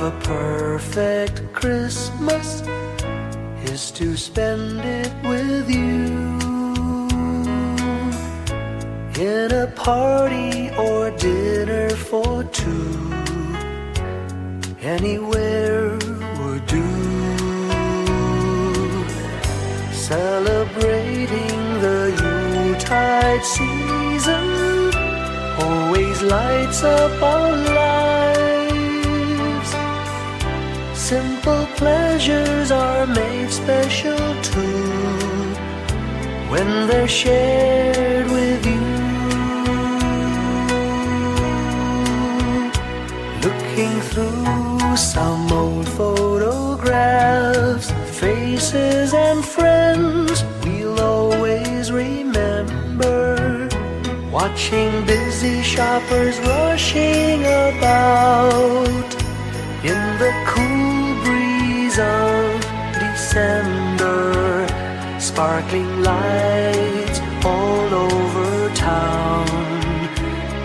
of a perfect Christmas is to spend it with you, in a party or dinner for two. Anywhere would do. Celebrating the Yuletide season always lights up our lives. Simple pleasures are made special too when they're shared with you. Looking through some old photographs, faces and friends we'll always remember. Watching busy shoppers rushing about in the cool breeze of December. Sparkling lights all over town,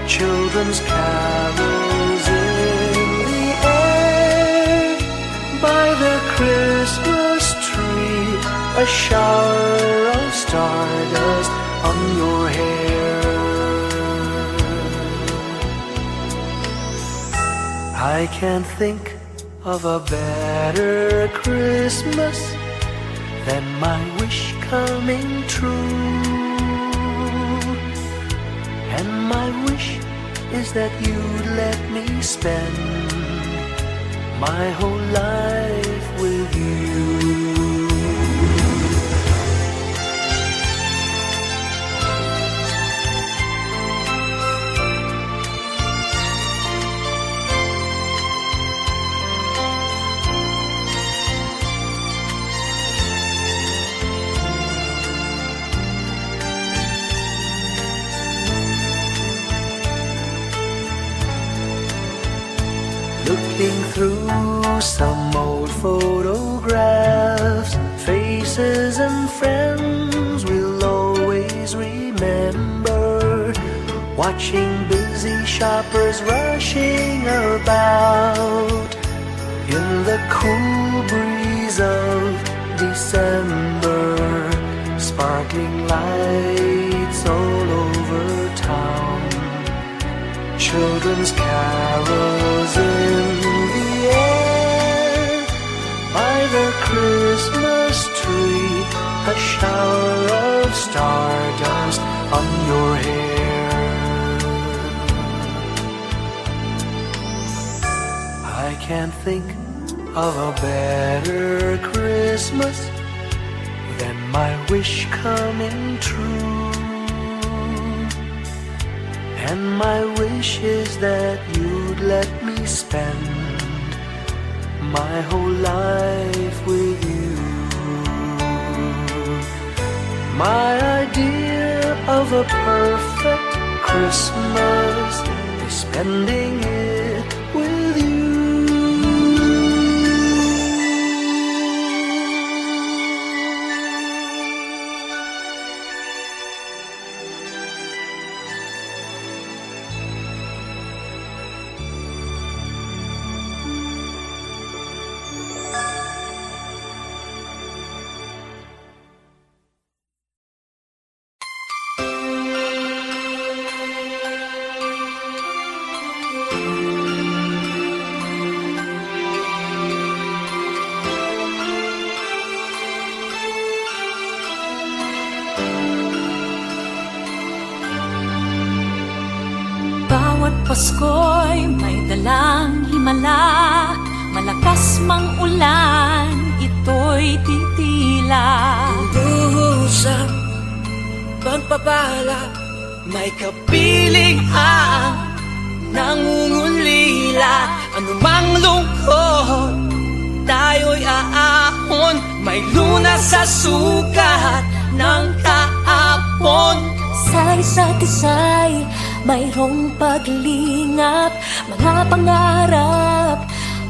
children's carols in the air. By the Christmas tree, a shower of stardust on your hair. I can't think of a better Christmas than my wish coming true. And my wish is that you'd let me spend my whole life with you. Looking through some old photographs, faces and friends we'll always remember. Watching busy shoppers rushing about in the cool breeze of December. Sparkling lights all over town, children's carols in the air. By the Christmas tree, a shower of stardust on your hair. I can't think of a better Christmas than my wish coming true. And my wish is that you'd let me spend my whole life with you. My idea of a perfect Christmas is spending it with you. Bawat Pasko'y may dalang himala, malakas mang ulan, ito'y titila. Lubusang pagpapala, may kapiling ang nangungulila. Anumang lungkot, tayo'y aahon, may lunas sa sukat ng kahapon. Sa isa't isa'y mayroong paglingap, mga pangarap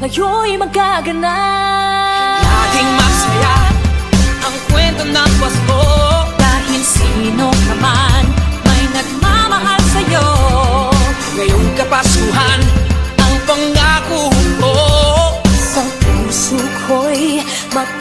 ngayon'y magaganap. Laging masaya ang kwento ng Pasko, Dahil sino ka man may nagmamahal sa'yo. ngayong Kapaskuhan ang pangako ko.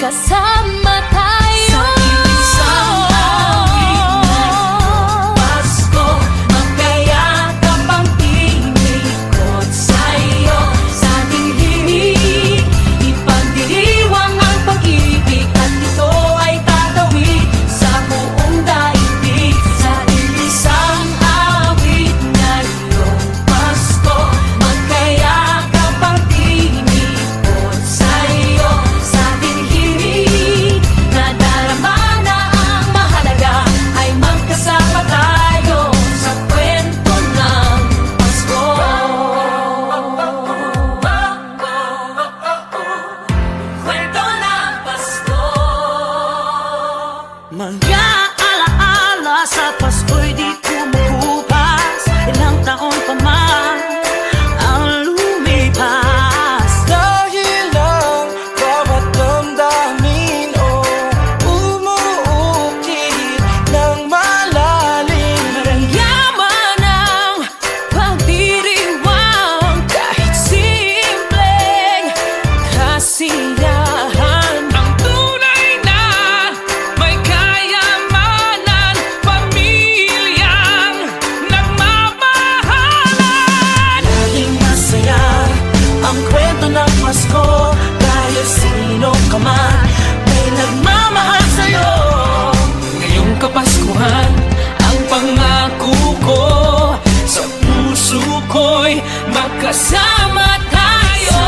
magkasama tayo. Sa iisang awit ngayong Pasko, magkayakap ang tinikot sa'yo. Sa ating himig, ipagdiriwang ang pag-ibig, at ito ay tatawid sa buong daigdig. Sa iisang awit ngayong Pasko, magkayakap ang tinikot sa'yo. Sa ating himig, nadarama na ang mahalaga, ay magkasama tayo sa kwento ng Pasko. Kwento ng Pasko. Mga alaala sa Pasko'y di kumukupas, ilang taon pa man ang lumipas. Dahil ang bawat damdamin umuukit ng malalim. Yaman ang pagdiriwang, kahit simpleng kasiyahan. Ang tunay na may kayamanan, pamilyang nagmamahalan. Naging masaya ang kwento ng Pasko, dahil sino ka man may nagmamahal sa'yo. Ngayong Kapaskuhan, ang pangako ko sa puso ko'y magkasama tayo.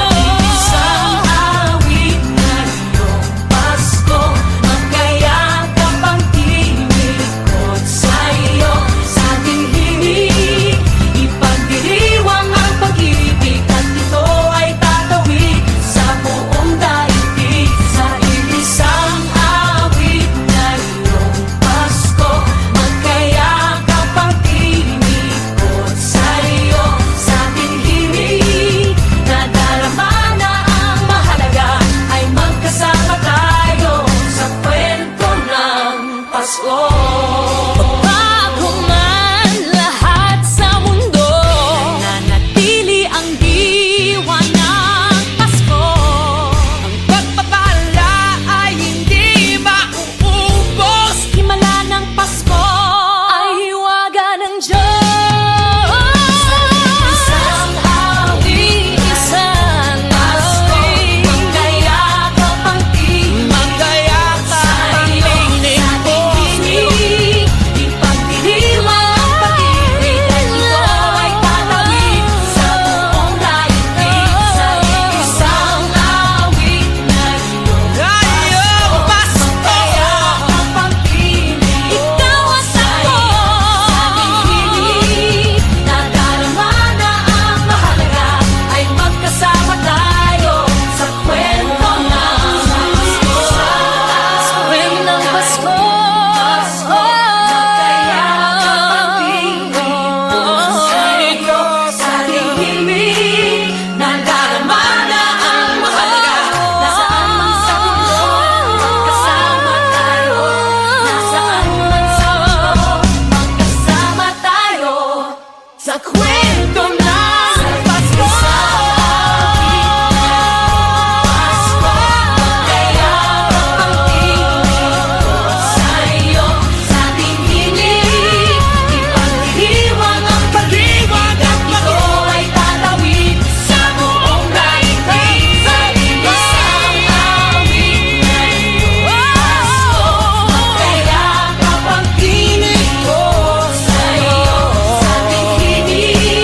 Isang awit ngayong Pasko, magkayakap ang tinikot sa'yo. Sa ating himig, ipagdiriwang ang pag-ibig, at ito ay tatawid sa buong daigdig. Sa isang awit ngayong Pasko, magkayakap ang tinikot sa'yo. Sa ating himig, nadarama na ang mahalaga, ay magkasama tayo sa kwento ng Pasko. Bago man lahat sa mundo, nananatili ang diwa ng Pasko. Ang pagpapala ay hindi mauubos. Himala ng Pasko ay hiwaga ng Diyos. Isang awit Isang Pasko, awit. magkayakap ang tinig, magkayakap ang tinig ko. Ipagdiriwang ang pag-ibig, at ito ay tatawid sa buong daigdig. Sa isang awit ngayong Pasko, magkayakap ang tinig. Ikaw at ako. Nadarama na ang mahalaga, ay magkasama tayo sa kwento ng Pasko. Sa kwento ng Pasko, magkayakap ang tinig sa'yo. Sa ating himig, nadarama na ang mahalaga. Nasaan man sa mundo, magkasama tayo. Nasaan man sa mundo, magkasama tayo sa kwento ng Pasko. Pasko, magkayakap ang tinig sa'yo. Sa ating hilig, ipagdiriwang ang pag-ibig, at ito ay tatawid sa buong daigdig. Sa isang awit ngayong Pasko, magkayakap ang tinig ko sa'yo. Sa ating hilig,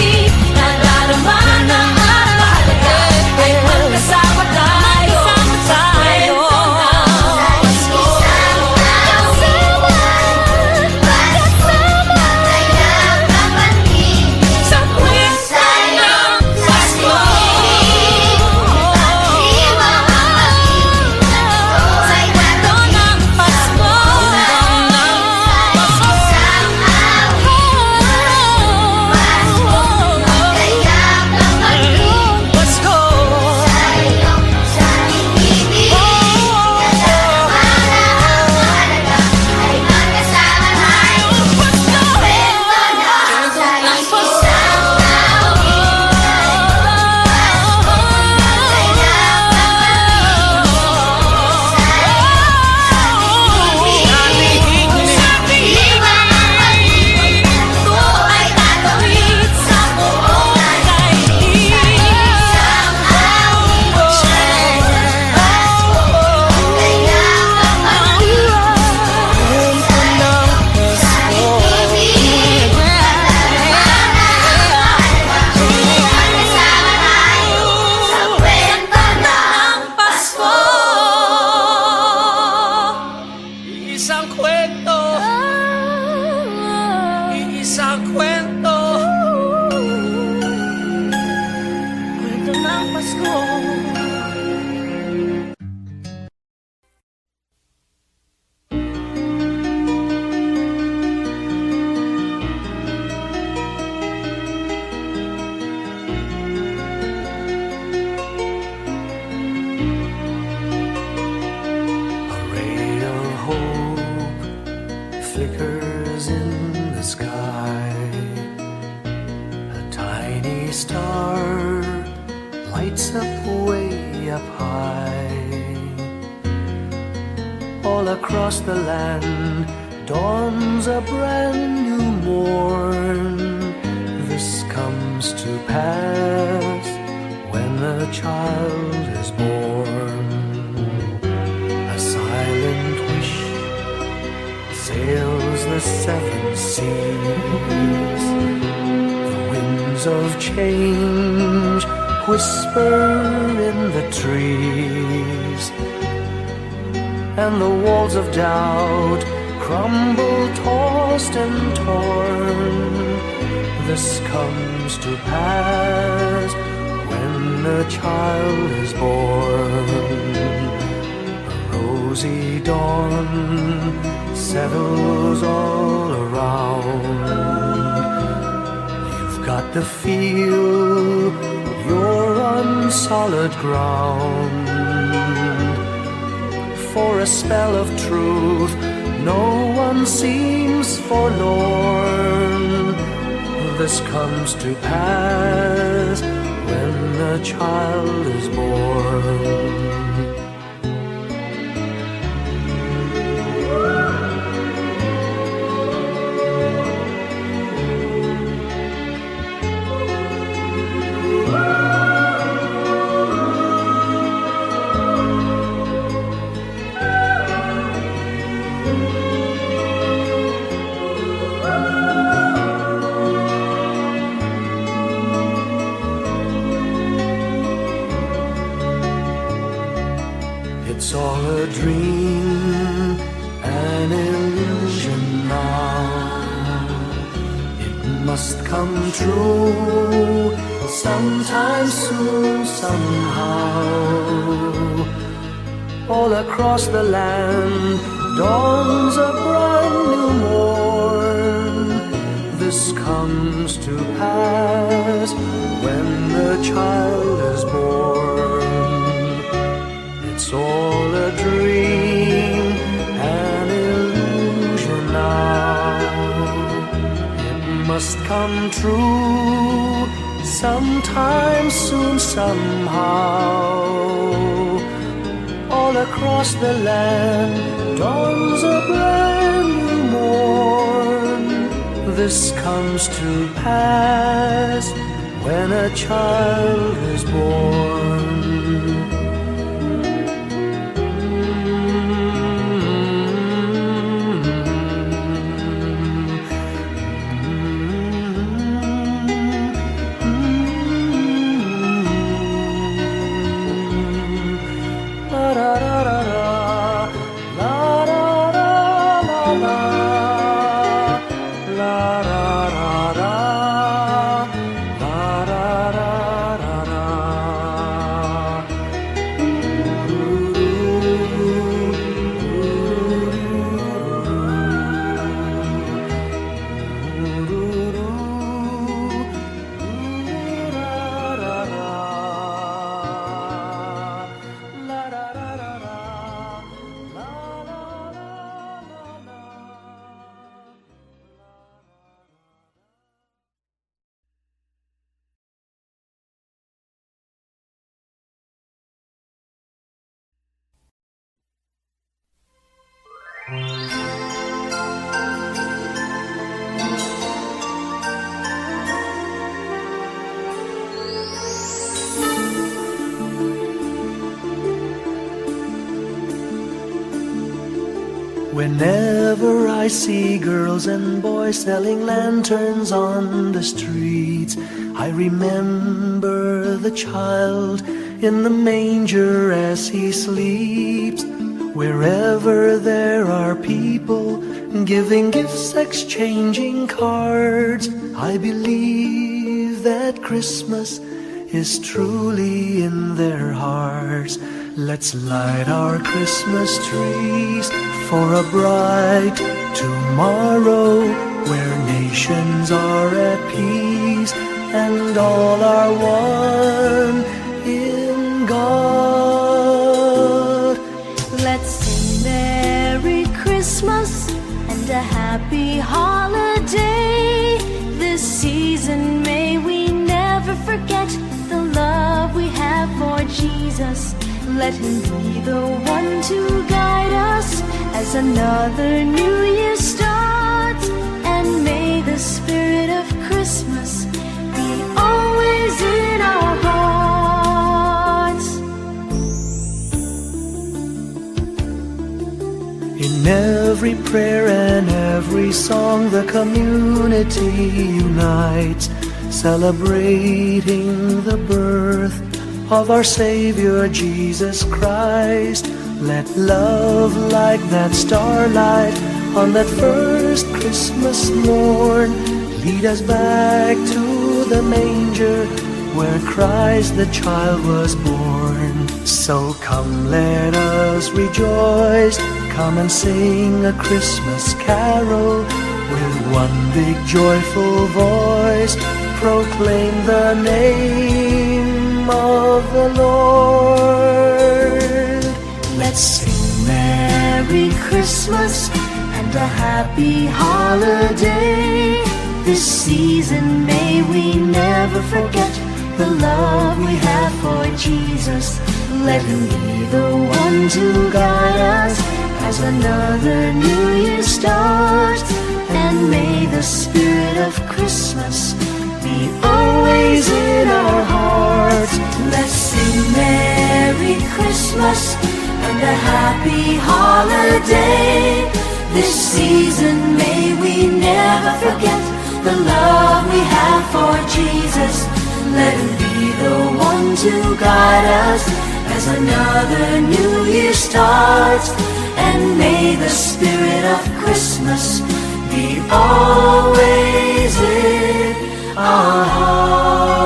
mga kwento. Kwento ng Pasko. A ray of hope flickers in the sky. A tiny star lights up way up high. All across the land dawns a brand new morn. This comes to pass when a child is born. A silent wish sails the seven seas. The winds of change whisper in the trees, and the walls of doubt crumble, tossed and torn. This comes to pass when a child is born. A rosy dawn settles all around. You've got to feel you're on solid ground. For a spell of truth, no one seems forlorn. This comes to pass when a child is born. It's all a dream, an illusion now. It must come true sometime soon, somehow. All across the land dawns a brand new morn. This comes to pass when the child is born. It's all a dream, an illusion now. It must come true sometime soon, somehow. All across the land dawns a brand new morn. This comes to pass when a child is born. Whenever I see girls and boys selling lanterns on the streets, I remember the child in the manger as he sleeps. Wherever there are people, giving gifts, exchanging cards. I believe that Christmas is truly in their hearts. Let's light our Christmas trees for a bright tomorrow, where nations are at peace and all are one in God. Let's sing Merry Christmas and a happy holiday. This season may we never forget the love we have for Jesus. Let him be the one to guide us as another new year starts. And may the spirit of Christmas be always in our hearts. In every prayer and every song, the community unites, celebrating the birth of our Savior Jesus Christ. Let love like that starlight on that first Christmas morn lead us back to the manger where Christ the child was born. So come, let us rejoice, come and sing a Christmas carol with one big joyful voice. Proclaim the name of the Lord. Let's sing Merry Christmas and a happy holiday. This season may we never forget the love we have for Jesus. Let him be the one to guide us as another new year starts. And may the spirit of Christmas be always in our hearts. Let's sing Merry Christmas and a happy holiday. This season may we never forget the love we have for Jesus. Let him be the one to guide us as another new year starts. And may the spirit of Christmas be always in our hearts.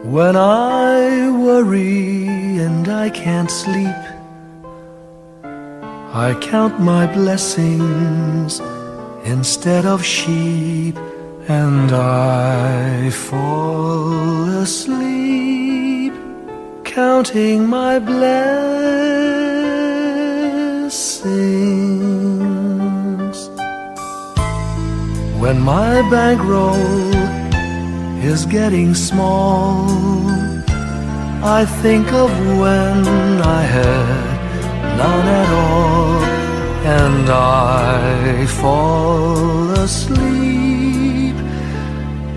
When I worry and I can't sleep, I count my blessings instead of sheep, and I fall asleep counting my blessings. When my bankroll is getting small, I think of when I had none at all, and I fall asleep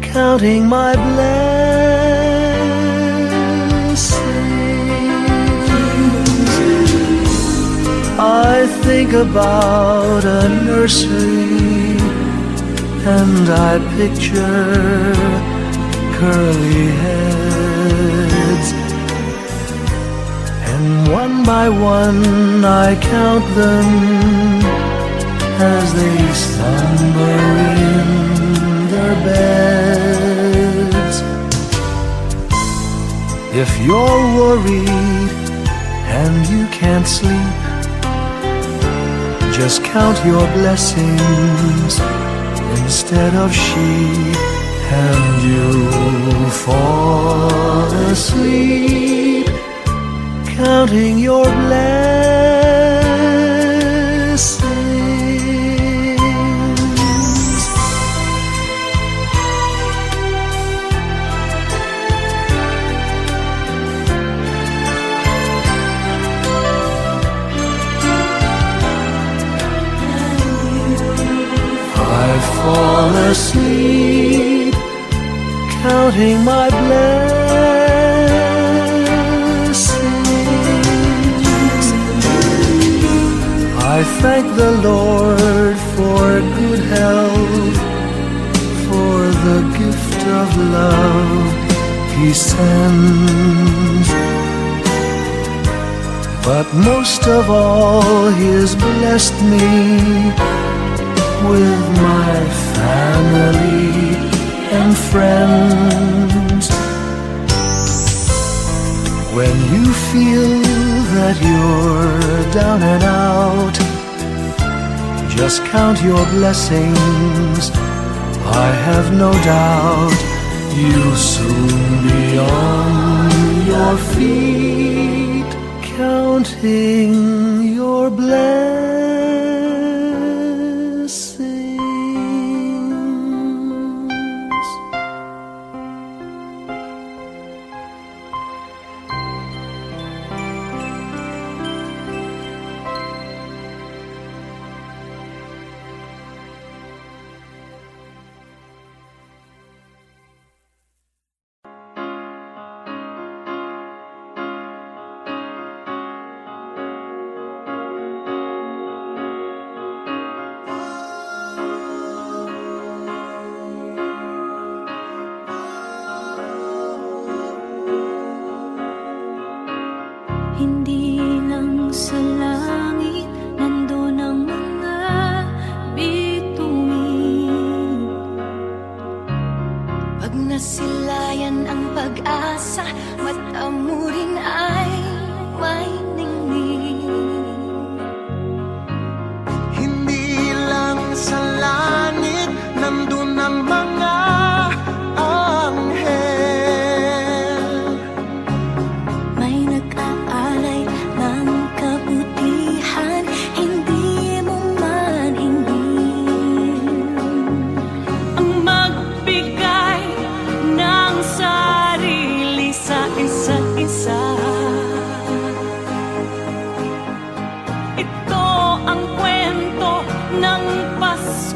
counting my blessings. I think about a nursery and I picture curly heads, and one by one I count them as they slumber in their beds. If you're worried and you can't sleep, just count your blessings instead of sheep, and you'll fall asleep counting your blessings. I fall asleep counting my blessings. I thank the Lord for good health, for the gift of love He sends. But most of all, He has blessed me with my family and friends. When you feel that you're down and out, just count your blessings. I have no doubt you'll soon be on your feet, counting your blessings. Hindi lang sa langit nandun ang mga bituin. Pag nasilayan ang pag-asa, mata mo rin ay may ningning. Hindi lang sa langit nandun ang mga anghel. May nag-aalay ng kabutihan, hindi mo man hingin. Ang magbigay ng sarili sa isa't isa. Ito ang kwento ng Pasko.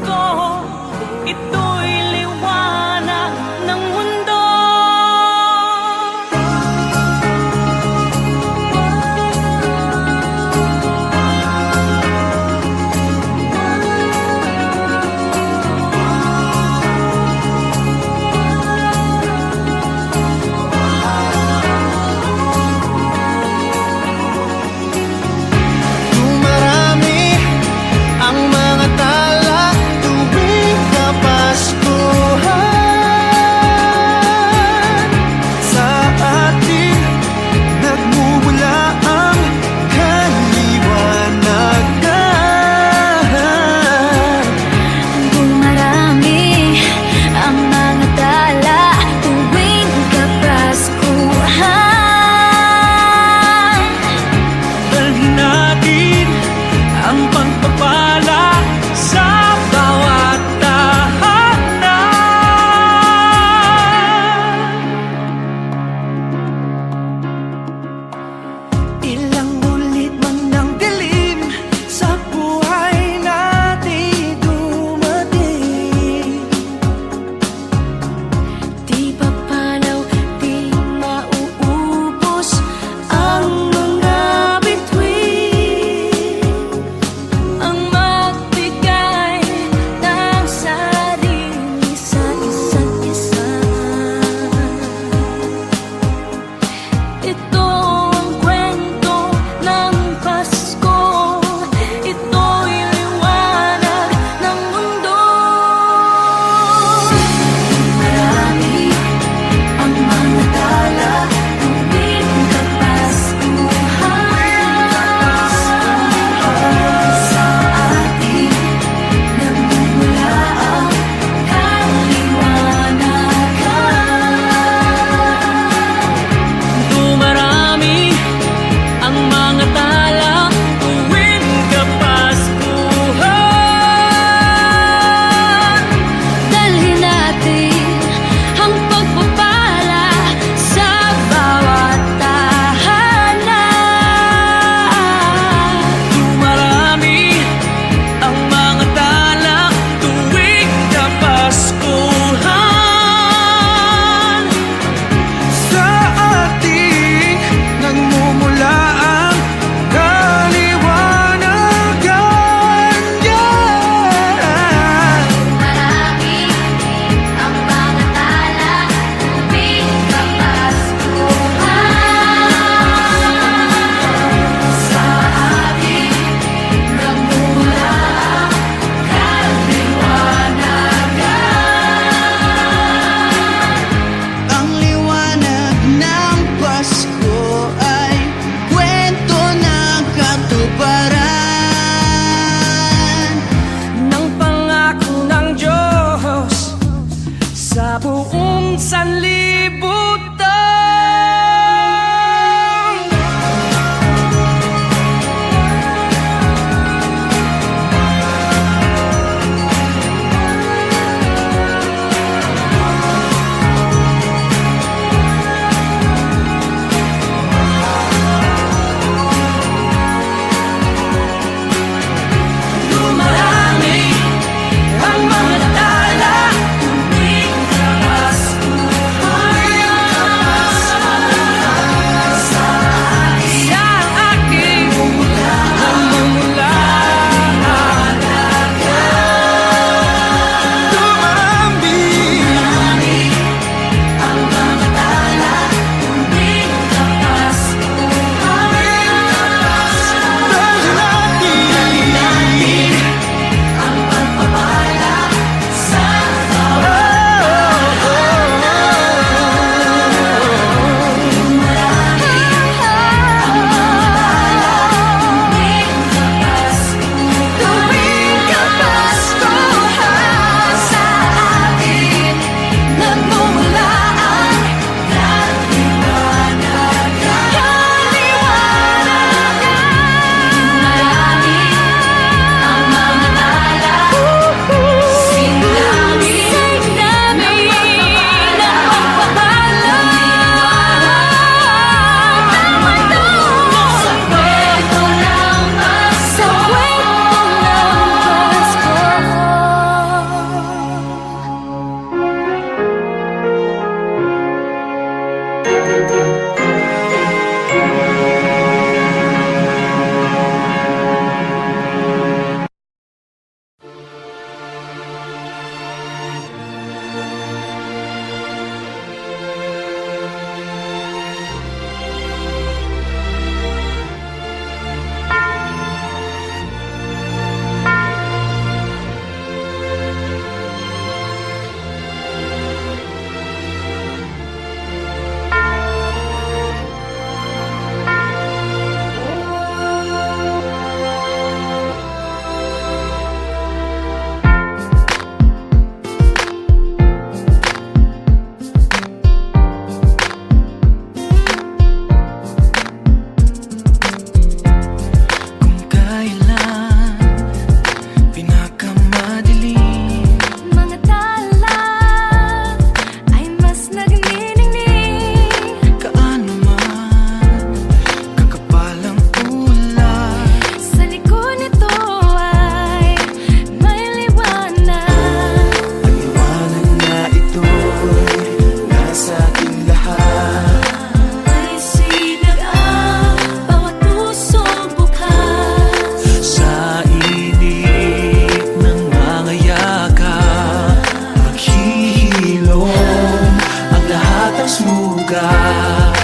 sugat.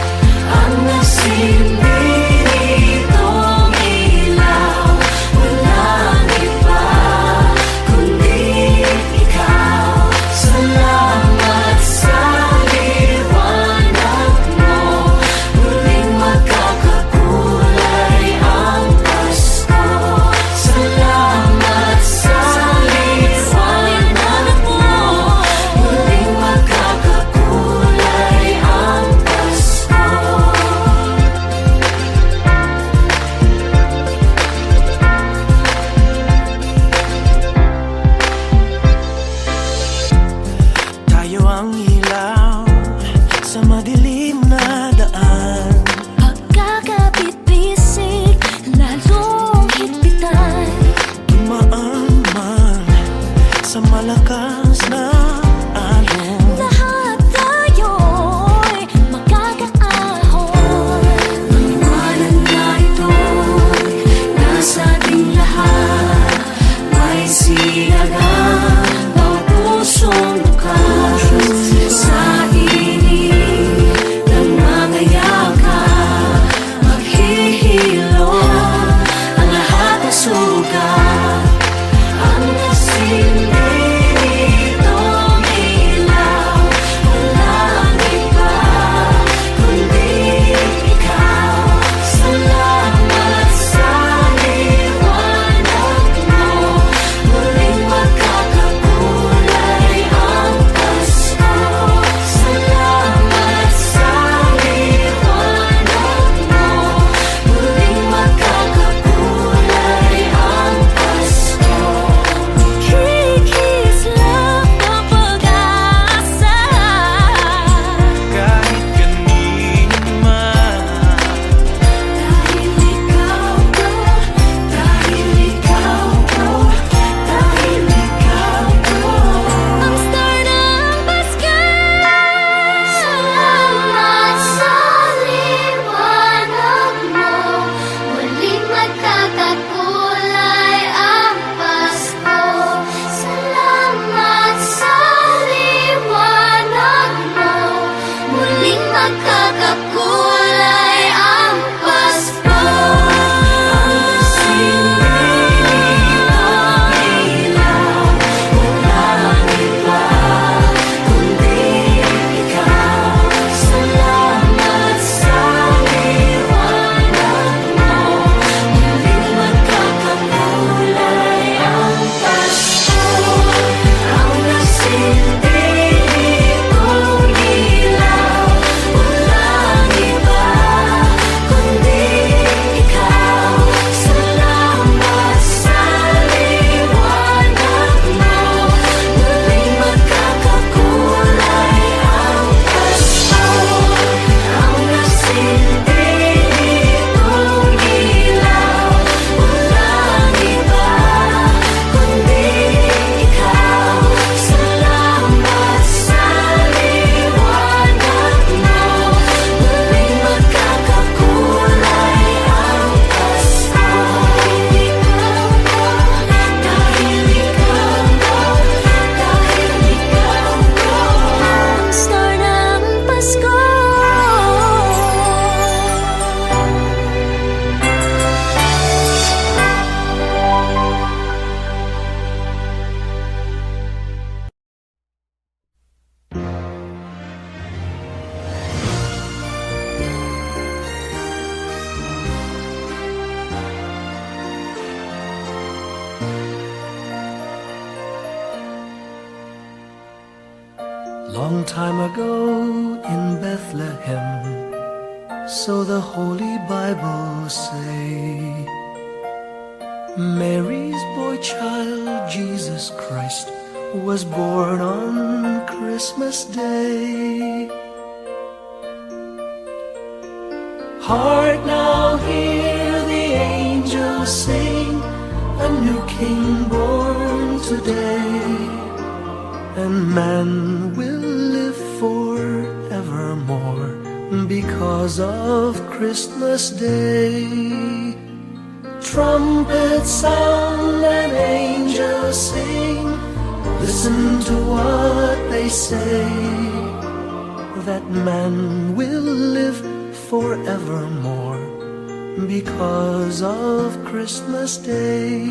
Ang nasinitong ilaw, walang iba kundi ikaw. Salamat sa liwanag mo, muling magkakakulay ang Pasko. Salamat sa liwanag mo, muling magkakakulay ang Pasko. Tayo ang ilaw sa madilim na daan. Pagkakapit-bisig, lalong higpitan. Dumaan man sa malakas na alon. Lahat tayo'y magkakaahon. Ang liwanag na ito'y nasa ating lahat. May sinagang bawat pusong bukas. Sa init ng mga yakap, maghihilom ang lahat ng sugat. Ang nasinitong ilaw, walang iba kundi ikaw. Salamat sa liwanag mo, muling magkakakulay ang Pasko. Salamat sa liwanag mo, muling magkakakulay ang Pasko. Kikislap ang pag-asa. Kahit kanino man. Dahil ikaw ko, dahil ikaw ko, dahil ikaw ko, ang star ng Pasko. Salamat sa liwanag mo, muling magkakakulay ang Pasko. Salamat sa liwanag mo, muling magkakakulay ang Pasko. Ang sinitong ilaw, walang iba kundi ikaw. Salamat sa liwanag mo, muling magkakakulay ang Pasko. Ang nasinitong ilaw, walang iba kundi ikaw. Salamat sa liwanag mo, muling magkakakulay ang Pasko. Ang nasinitong ilaw, walang iba kundi ikaw. Salamat sa liwanag mo, muling magkakakulay ang Pasko. Dahil ikaw ko, dahil ikaw ko, ang star ng Pasko. Long time ago in Bethlehem, so the Holy Bible say, Mary's boy child, Jesus Christ, was born on Christmas Day. Heart, now hear the angels sing, a new king born today, and man will live forevermore because of Christmas Day. Trumpets sound and angels sing, listen to what they say. that man will live forevermore because of Christmas Day.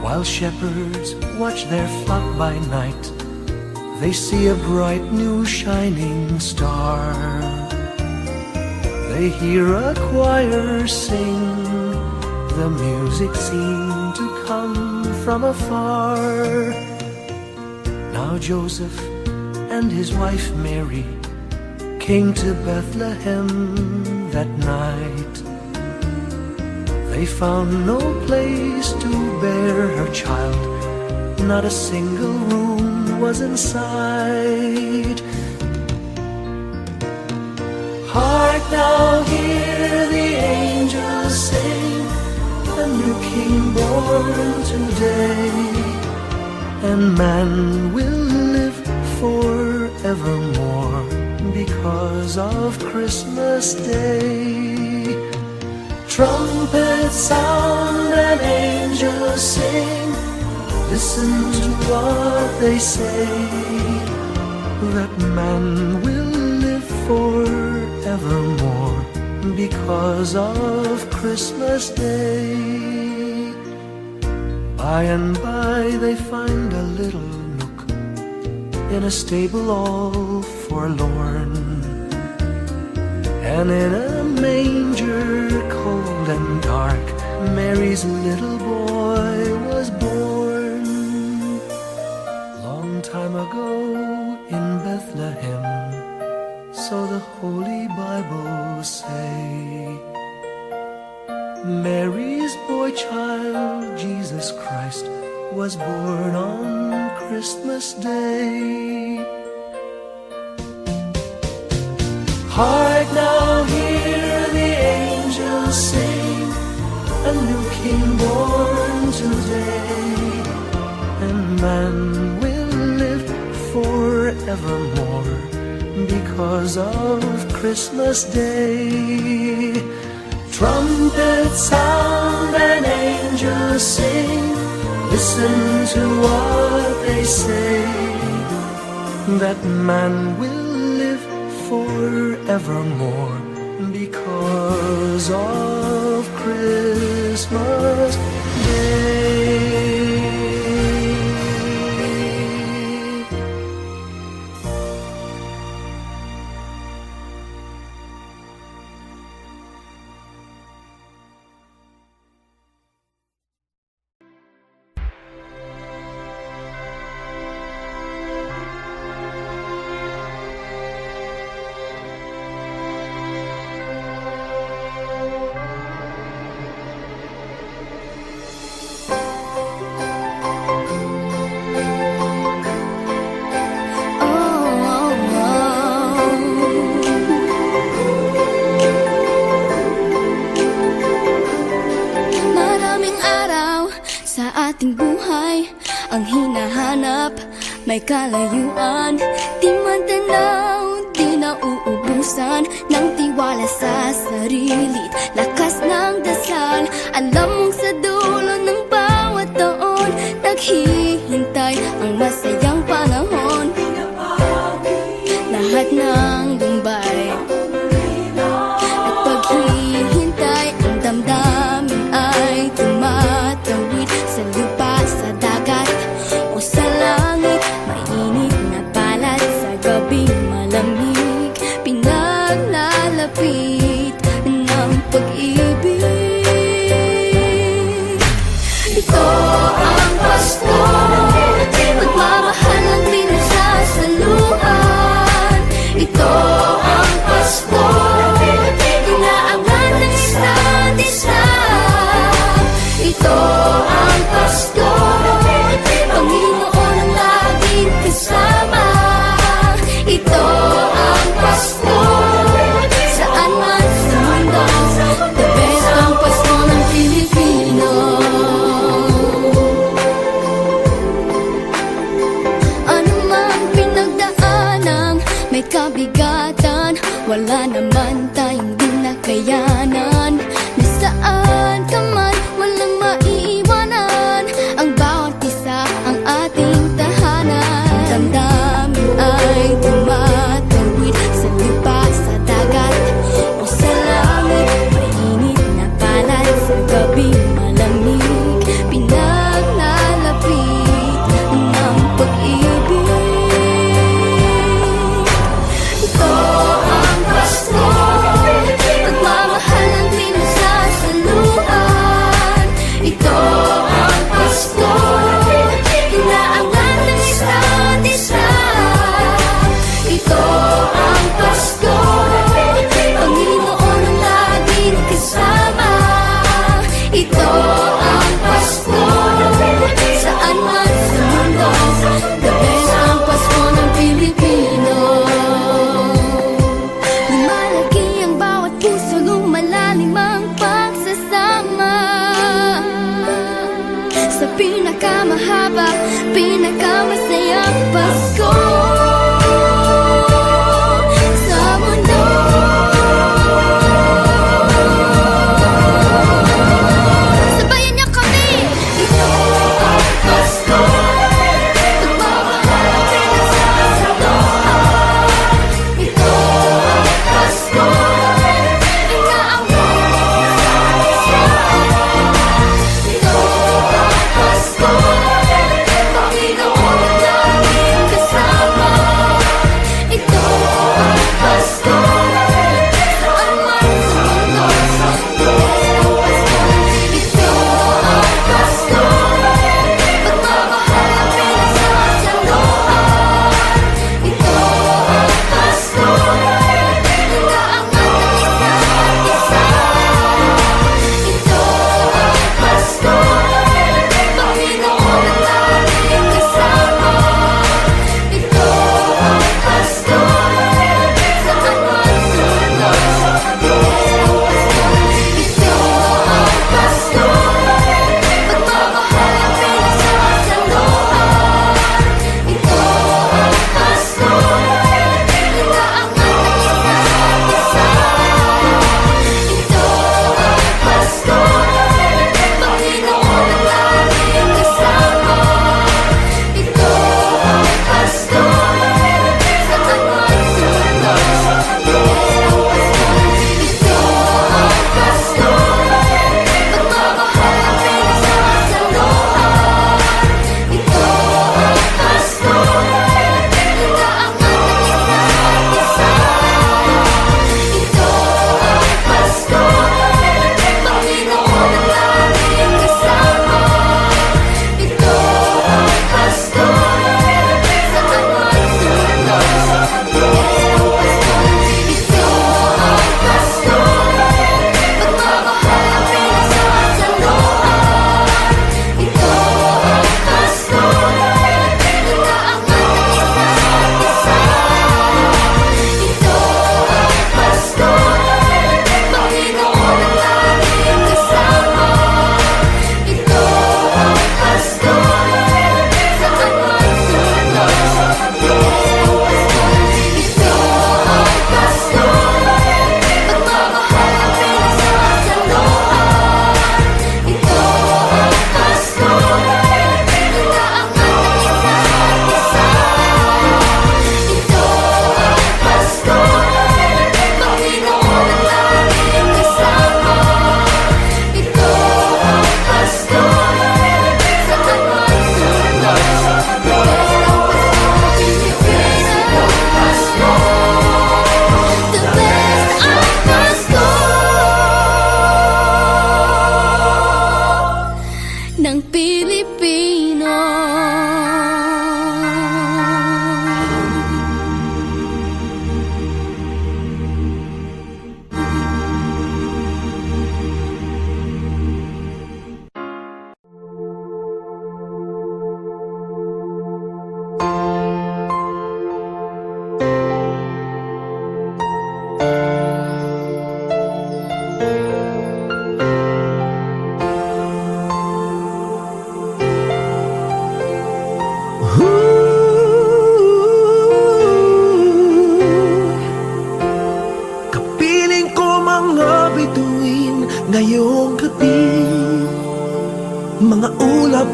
While shepherds watch their flock by night, they see a bright new shining star. They hear a choir sing, the music seemed to come from afar. Now Joseph and his wife Mary came to Bethlehem that night. They found no place to bear her child, not a single room was in sight. Hark now, hear the angels sing, a new king born today, and man will live forevermore because of Christmas Day. Trumpets sound and angels sing, listen to what they say, that man will live forevermore because of Christmas Day. By and by they find a little nook in a stable all forlorn, and in a manger cold and dark Mary's little boy was born. Long time ago in Bethlehem, so the Holy Bible say, Mary's boy child, Jesus Christ, was born on Christmas Day. Hark now, hear the angels sing, a new king born today, and man will live forevermore because of Christmas Day. Trumpets sound and angels sing, listen to what they say, that man will live forevermore because of Christmas Day. ating buhay ang hinahanap, may kalayuan, di man tanaw, di nauubusan ng tiwala sa sarili't lakas ng dasal. Alam mong sa dulo ng bawat taon, naghihintay ang masayang panahon. Lahat ng lumbay at paghihintay, ang damdamin ay tumatawid sa lupa, sa dagat o sa langit. Mainit na balat sa gabing malamig, pinaglalapit ng pag-ibig. Ito ang Pasko, pagmamahal ng pinagsasaluhan. Ito ang Pasko, inaangan ng isa't isa. Ito ang Pasko, Panginoon ang laging kasama. Ito ang Pasko, saan man sa mundo, the best ang Pasko ng Pilipino. Ano mang pinagdaanang may kabigatan, wala naman tayong di nakayanan. Nasaan ka man, walang maiiwanan, ang bawat isa ang ating tahanan.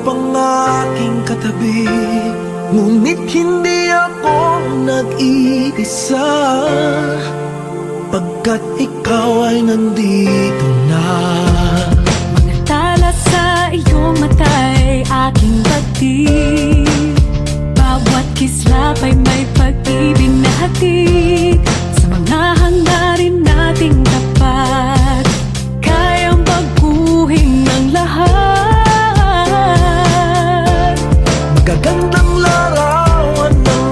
pang-aking katabi, ngunit hindi ako nag-iisa, pagkat ikaw ay nandito na. Mga tala sa iyong mata'y aking batid, bawat kislap ay may pag-ibig na hatid. Sa mga hangarin nating tapat, kayang baguhin ng lahat. Magagandang larawan ng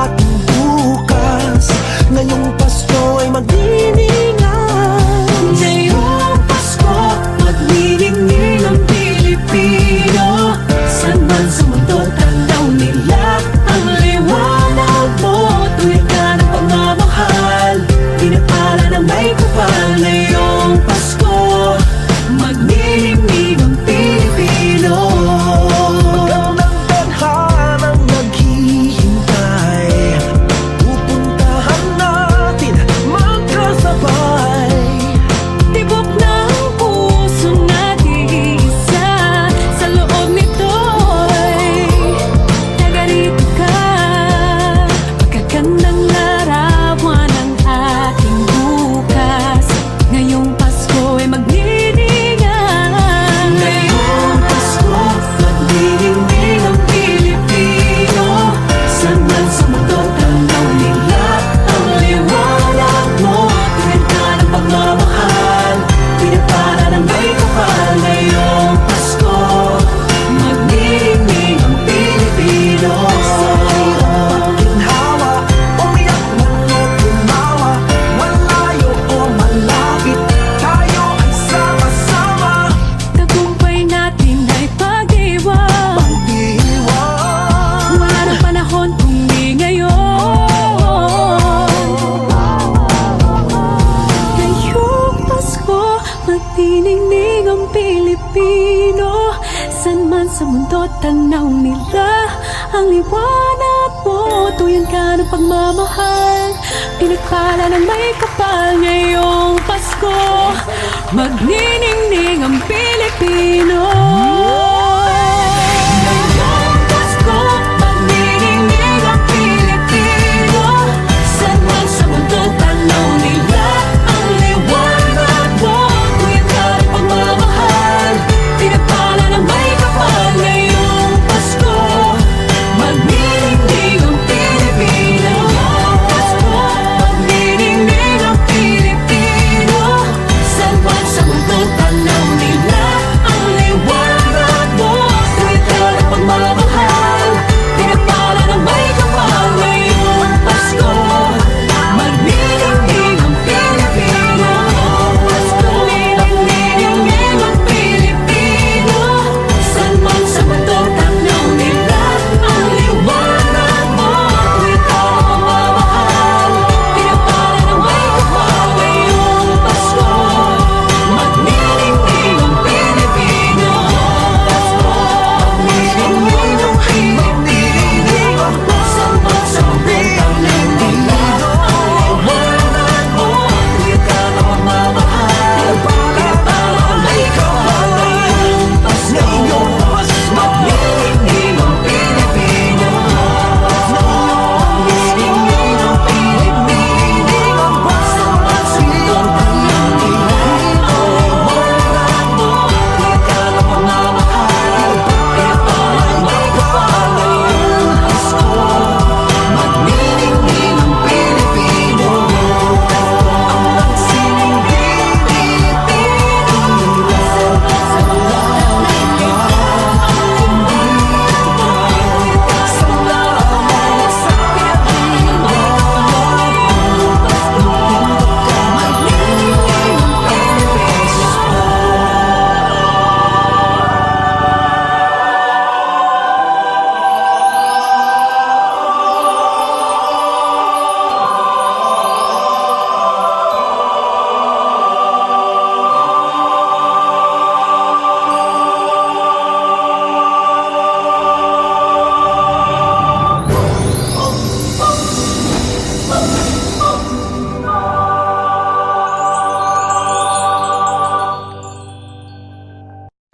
ating bukas, ngayong Pasko ay magdiningan. Ngayong Pasko, magniningning ang Pilipino. Saan man sa mundo, tanaw nila ang liwanag mo. Tuwid ka ng pagmamahal, pinapala ng may kapal. Ngayong Pasko, magniningning ang Pilipino. Magandang tadhanang naghihintay, pupuntahan natin magkasabay. Tibok ng puso natin isa, sa loob nito'y tagarito ka. Magagandang larawan ng ating bukas, ngayong Pasko ay magniningnan. Ngayong Pasko, magniningning ang Pilipino. Saan man sa mundo, tanaw nila ang liwanag mo. Tuwid ka ng pagmamahal, pinapala ng may kapal. Ngayong Pasko, magniningning ang Pilipino. Ginhawa, umiyak man o tumawa, malayo o malapit, tayo ay sama-sama. Tagumpay natin ay pag-iwan, Pag-iwan, wala nang panahon kung di ngayon. Ngayong Pasko, magniningning ang Pilipino. Saan man sa mundo, tanaw nila ang liwanag mo. Tuyan ka ng pagmamahal, pinagpala ng may kapal. Ngayong Pasko, magniningning ang Pilipino.